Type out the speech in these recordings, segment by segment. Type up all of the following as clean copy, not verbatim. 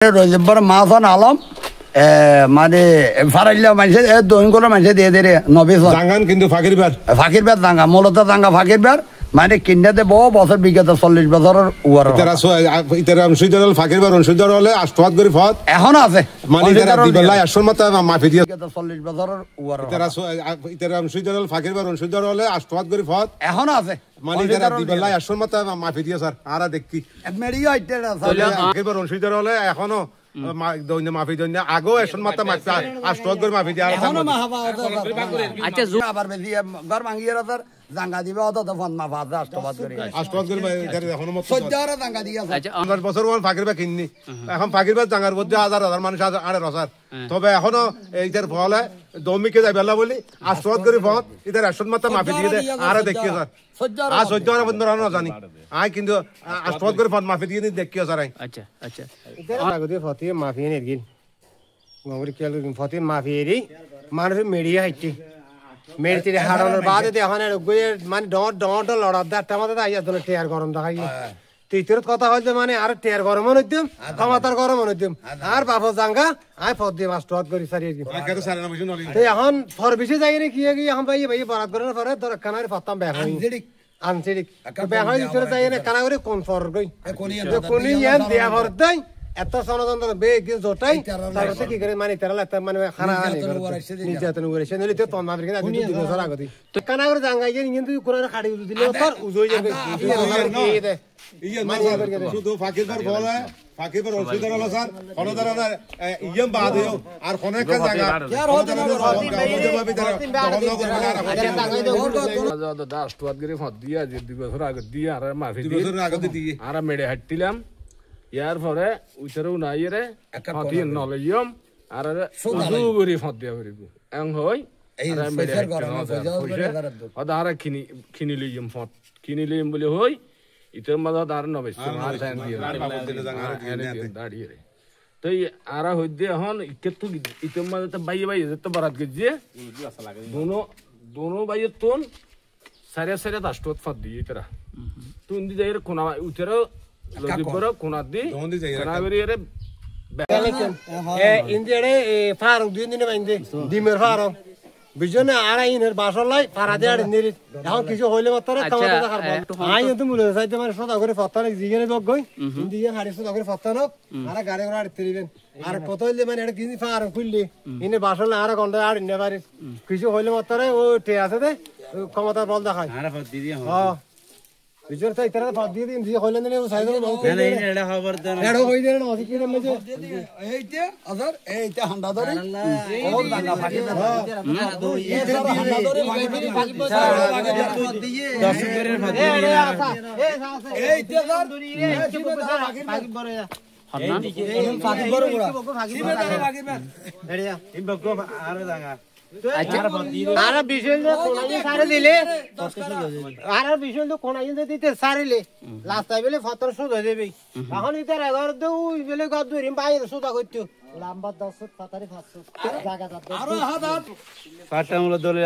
রোজবার মাছন আলম মানে ফারাইলা মানুষের দহিন করে মানুষের দিয়ে দিয়ে নবীস দাঙ্গান কিন্তু ফাঁকির দাঙ্গা মূলত দাঙ্গা ফাঁকির মানে কিনাতে বহু বছর বিগত 40 বছরের ফাঁকির হলে আষ্টহাত করে ফত এখনো আছে মানে আসল মতো মাফি দিয়ে 40 বছরের ফাঁকির হলে আষ্টহাত করে ফত এখনো আছে মানে আসল মতো মাফি দিয়ে স্যার আর দেখি ফাঁকির হলে এখনো মাফি দৈন্য আগেও এখন মাত্রা মাফি আষ্টহাত করে মাফি দিয়ে আচ্ছা আবার বেশি ঘর ভাঙিয়ে স্যার জাঙ্গা দিবে অত ফোন মা ফাজ আষ্টহাত করে এখনো মত 14 জাঙ্গা দিয়ে আছে 10 বছর ফাঁকির বা কিননি এখন ফাঁকির বা জাঙ্গার মধ্যে হাজার হাজার মানুষ আড়ে রসার তবে এখনো এইটার ফলে দমিকে যাই বেলা বলি আষ্টহাত করে ফত এটার এখন মাত্রা মাফি দিয়ে দেয় আর দেখি স্যার আর 14 বন্ধু জানি আই কিন্তু আষ্টহাত করে ফত মাফি দিয়ে দেখি স্যার আচ্ছা আচ্ছা আগতে ফতি মাফি এনে গিল মগরি কেল ফতি মাফি এরি মানুষ মিডিয়া হাইটি মেরতি হাড়ানোর বাদে এখন মানে ডট ডট লড়ার দাঁড়টা আমাদের আইয়া তোলে টেয়ার গরম দেখাই তৃতীয় কথা হচ্ছে মানে আর টেয়ার গরম নদ্যম ক্ষমতার গরম নদ্যম আর বাবা জাঙ্গা আই ফত দিয়ে মাস্ট করি সারিয়ে এখন ফর বেশি যাই না কি এখন ভাই ভাই বরাত করার পরে ধর কানারে ফতাম ব্যাগ আনসিডিক ব্যাগ হয়ে দিতে যাই না কানা করে কোন ফর গই কোনি ইয়ান দেয়া ভর দেই এত সনদন বে কি জোটাই তারপরে কি করে মানে তেরা লাগতা মানে খানা আনি নির্যাতন করে সে নলি তো তন মাফির কিনা দুই বছর আগে তো কানা করে জাঙ্গাই যে কিন্তু কোরআন খাড়ি দিলে তোর উজই যাবে শুধু ফাঁকির বলে ফাঁকির অসুবিধা হলো স্যার কোনো ধরনের ইয়ম বাদেও আর কোন একটা জায়গা রাষ্ট্রবাদগিরি ফত দিয়া যে 2 বছর আগে দিয়ে আর মাফি দিয়ে আর মেডে হাঁটতিলাম ইয়ার পরে উইতারও নাই রে ফতি নলইয়ম আর সুগুরি ফত দিয়া করিব এং হই আর মেডে আর কিনি লইয়ম ফত কিনি লইয়ম বলে হই ইতর মধ্যে আর নবে আর সাইন দিয়ে দাঁড়িয়ে রে তো আর হইদে এখন ইকেতো ইতর মধ্যে তো বাইয়ে যেত বরাত গিয়ে দোনো বাইয়ে তোন সারে রাষ্ট্রত ফত দিয়ে তারা তুন দি যাই রে কোনা উইতার লজিবর কোনা দি কোনাবরি রে ইন্দিয়ারে ফারং দুই দিনে বাইন্দে ডিমের ফারং বিজনে আর আইনের বাসলাই ফারাদে আর নিরি এখন কিছু হইলে মাত্র কামাতে দেখার বল আই তো মুলে সাইতে মানে সদা করে ফতানে জিগেনে বগ গই ইন্দিয়া হাড়ি সদা করে ফতানো আর গাড়ি করে আর তিরিবেন আর কত হইলে মানে এটা কিনি ফারং খুললি ইনে বাসল আর গন্ডা আর ইনে বাড়ি কিছু হইলে মাত্র ও টে আছে দে ক্ষমতার বল দেখায় আর ফত দি হ্যাঁ বিজনে তাই তারা ফত দি দিন দিয়ে হইলে নে সাইদে না এটা খবর দেন এটা হই দেন না কি রে মে এইতে আদার এইতে হান্ডা ধরে ওর দাঙ্গা ফাঁকি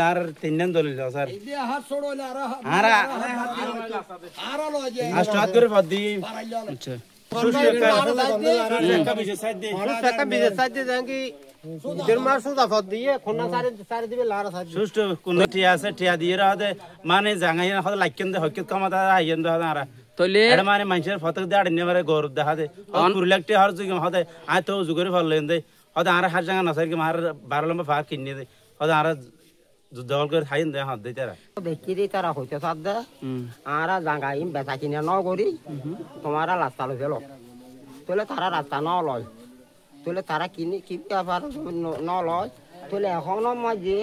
আর 3 দিন দলিল স্যার আষ্ট হাত করে ফত দি আচ্ছা মানে জাঙ্গাই লাইকেন দে হকিত কমাতা আইয়েন দে হারা তলে এটা মানে মানুষের ফতক দে আড়নে মারে গৌরব দেখা দে কুরলাকটি হর যুগ হদে আই তো যুগরে ফললেন দে হদে আর হার জাঙ্গা নসার কি মার 12 লম্বা ফা কিনে দে হদে আর দল করে খাইন দে হাত দে তারা বেকিরি তারা হইতে সাদা আর জাঙ্গাইম বেচা কিনে ন করি তোমারা রাস্তা লই গেল তলে তারা রাস্তা ন লয় তলে তারা কিনি আবার ন লয় তলে এখনো মাঝে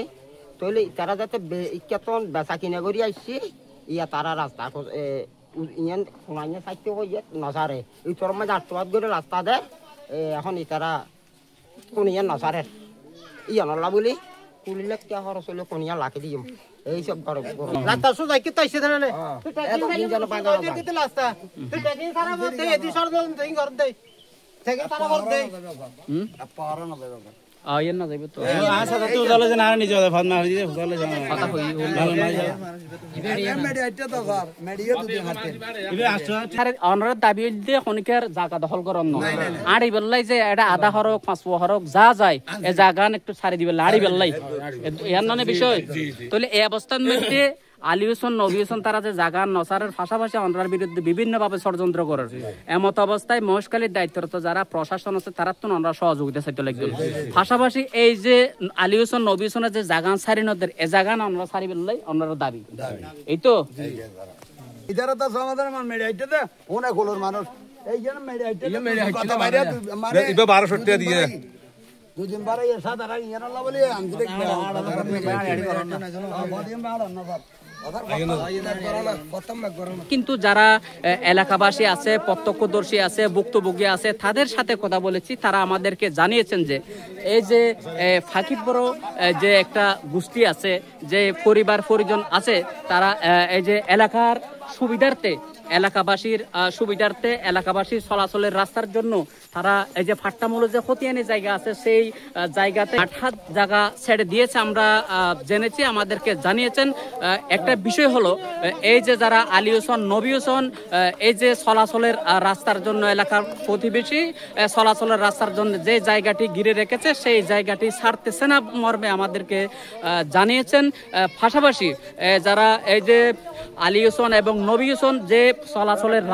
তলে তারা যাতে ইকেতন বেচা কিনে করি আইছি ইয়া তারা রাস্তা ইয়ান সোনাইয়া সাইতে হয়ে নসারে এই তোর মাঝে আটবাদ করে রাস্তা দে এখন তারা কোন ইয়ান নসারে ইয়া নলা বলি কুলিলে কে খরচ হইলে কোনিয়া লাখে দিম এইসব রাস্তা সোজা কি তাইছে না তুই টাকি রাস্তা তুই টাকি সারা বলতে এদি সর দেই ঘর দেই থেকে তারা বলতে পারা না আইন না যাইব তো আচ্ছা তো চলে যে না নিজে ফদ মার দিতে চলে যা কথা হই ভালো না যায় মেডিয়াইটটা তো স্যার মেডিয়া দুদি হাতে ইবে আসছে আরে অনর দাবি দিয়ে খনিকের জায়গা দখল করন না আড়ি বেল্লাই যে এটা আধা হরক 5 হরক যা যায় এই জায়গা একটু ছাড়ি দিবে লাড়ি বেল্লাই এর নানে বিষয় তাহলে এই অবস্থার মধ্যে আলী হোসেন নবী হোসেন তারা যে জায়গা নসারের পাশাপাশি অনরার বিরুদ্ধে বিভিন্নভাবে ষড়যন্ত্র করার এমত অবস্থায় মহেশখালীর দায়িত্বরত যারা প্রশাসন আছে তারা তো অনরা সহযোগিতা চাইতে লাগবে পাশাপাশি এই যে আলী হোসেন নবী হোসেনের যে জায়গা সারি নদের এ জায়গা অনরা সারি বেল্লাই অনরার দাবি এই তো ইদারা তো সমাধান মান মেডিয়াইটটা অনেক হলোর মানুষ এই যে মেডিয়াইটটা কথা বাইরে মানে ইবে 1200 টাকা দিয়ে দুদিন বারে এসা তারা ইয়ার আল্লাহ বলে আনতে দেখবে কিন্তু যারা এলাকাবাসী আছে প্রত্যক্ষদর্শী আছে ভুক্তভোগী আছে তাদের সাথে কথা বলেছি তারা আমাদেরকে জানিয়েছেন যে এই যে ফাকিব বড় যে একটা গোষ্ঠী আছে যে পরিবার পরিজন আছে তারা এই যে এলাকার সুবিধার্থে এলাকাবাসীর সুবিধার্থে এলাকাবাসীর চলাচলের রাস্তার জন্য তারা এই যে ফাট্টামূল যে খতিয়ানি জায়গা আছে সেই জায়গাতে 8 জায়গা ছেড়ে দিয়েছে আমরা জেনেছি আমাদেরকে জানিয়েছেন একটা বিষয় হলো এই যে যারা আলী হোসেন নবী হোসেন এই যে চলাচলের রাস্তার জন্য এলাকার প্রতিবেশী চলাচলের রাস্তার জন্য যে জায়গাটি ঘিরে রেখেছে সেই জায়গাটি ছাড়তেছে না মর্মে আমাদেরকে জানিয়েছেন পাশাপাশি যারা এই যে আলী হোসেন এবং নবী হোসেন যে চলাচলের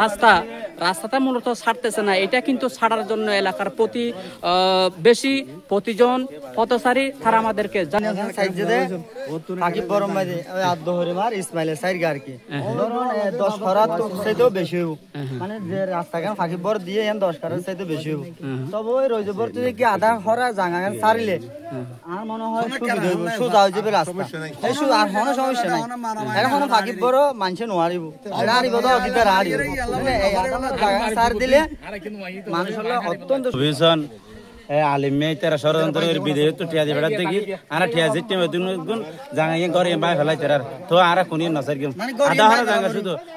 রাস্তাটা মূলত ছাড়তেছে না এটা কিন্তু ছাড়ার জন্য এলাকার প্রতি বেশি প্রতিজন পথচারী তারা আমাদেরকে জানিয়েছেন ফাকিব বরম ভাই আদ্দ হরিমার ইসমাইলের সাইড গার কি ধরুন 10 খরাত তো সেটাও বেশি হইব মানে যে রাস্তাগান ফাকিব বর দিয়ে এন 10 খরাত সেটা বেশি হইব তবে ওই রইজবর তুই কি আধা খরা জায়গাগান ছাড়িলে আর মনে হয় সুবিধা হইব সোজা হয়ে যাবে রাস্তা এই সু আর কোনো সমস্যা নাই এখন ফাকিব বর মানুষ নোয়ারিব এটা আরিব তো অধিকার আরিব মানে এই জায়গা ছাড় দিলে মানুষ হলো অত্যন্ত ভীষণ আলিমে তারা ষড়যন্ত্র করে বিদেশ তো ঠিয়া দিয়ে দেখি আর ঠিয়া জিতে গুণ জাঙ্গাই ঘরে বাই ফেলাই তার তো আর কোনি নসার গেম আধা হরা জাঙ্গা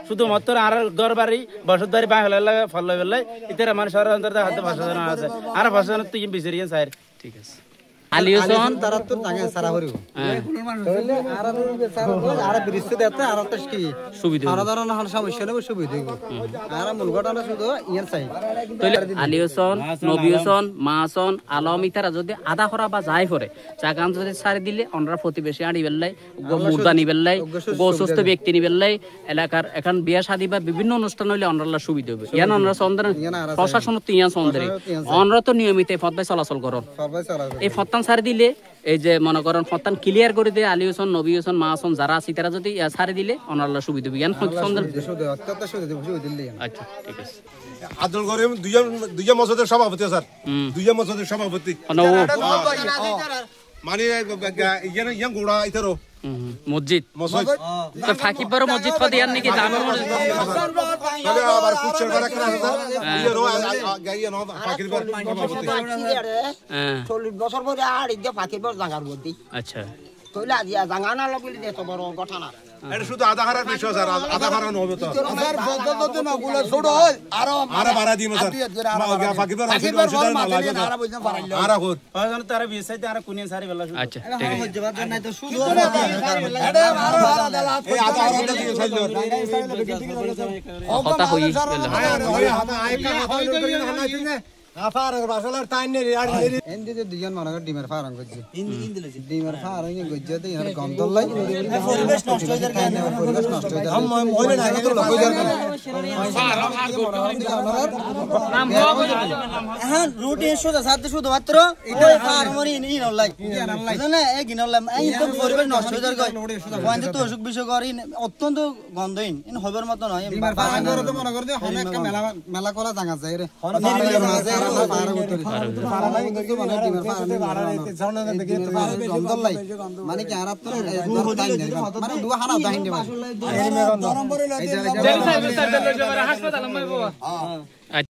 শুধু মাত্র আর ঘর বাড়ি বসত বাড়ি বাই ফেলাই ফল ফেলাই ইতারা মানে ষড়যন্ত্র হাতে ভাষণ আছে আর ভাষণ তুই বিচারিয়েন স্যার ঠিক আছে আলী হোসেন তারা তো জায়গা ছাড়া করিব তাহলে আর বিরিস্তে দেতে আর তো কি সুবিধা সাধারণ সমস্যা নেই সুবিধা হইব আর মূল ঘটনা শুধু ইয়ার চাই তাহলে আলী হোসেন নবী হোসেন মাসন আলম ইতারা যদি আধা করা বা যাই করে জাগান যদি ছাড়ি দিলে অনরা প্রতিবেশী আড়ি বেল্লাই মুর্দা নিবেল্লাই সুস্থ ব্যক্তি নিবেল্লাই এলাকার এখন বিয়া শাদী বা বিভিন্ন অনুষ্ঠান হইলে অনরালা সুবিধা হবে ইয়ান অনরা চন্দ্র প্রশাসন তো ইয়ান চন্দ্রে অনরা তো নিয়মিত ফতবাই চলাচল করন এই ফত্তান ছাড়ি দিলে এই যে মনে করেন ফত্তান ক্লিয়ার করে দিয়ে আলী হোসেন নবী হোসেন মাসন যারা আছে তারা যদি ছাড়ি দিলে অনরালা সুবিধা হবে ইয়ান চন্দ্র আচ্ছা ঠিক আছে আব্দুল করিম দুইজন মসজিদের সভাপতি স্যার দুইজন মসজিদের সভাপতি মানে ইয়ান গোড়া ইতারো মসজিদ তো ফাকিব বড় মসজিদ কো দিয়ার নাকি জামে মসজিদ তবে আবার কুচের করে কেন ইয়ারো গাইয়া নো ফাকির বড় সভাপতি 40 বছর পরে আর ইদে ফাকির বড় জায়গার মধ্যে আচ্ছা তোইলা দিয়া জায়গা না লাগলি দে তো বড় ঘটনা এটা শুধু আধা হারার বিষয় স্যার আধা হারানো হবে তো স্যার বদ্ধ না গুলো ছোট হয় আর বাড়া দিমু স্যার ফাকির বড় আছে না লাগে আর কর হয় তারা বিসাইতে আর কোনি সারি বেলা আচ্ছা ঠিক আছে জবাব নাই তো শুধু এটা আরো হারা দেলা এই আধা হারাটা দিয়ে ছাইলো কথা হই আফার বাসলার টাইনে আর এন্দি যে দুজন মানগর ডিমের ফারাং করছে ডিমের ফারাং গজ্জে দেই আর গন্ধল লাই পরিবেশ নষ্ট হয়ে যায় কেন পরিবেশ নষ্ট হয়ে যায় हम মইলে না তো লকই যার কেন নাম হ্যাঁ রুট এসো যা সাথে শুধু মাত্র ওই ফার্মরি ই নলাই না এই গিনলাম এই তো পরিবেশ নষ্ট হয়ে যায় কই ওয়ান তো অসুখ বিসুখ করি অত্যন্ত গন্ধহীন ইন হবার মত নয় ডিমের ফারাং করে তো মনে করে যে অনেক মেলা মেলা করা জায়গা যায় রে মানে কি আর হাসপাতাল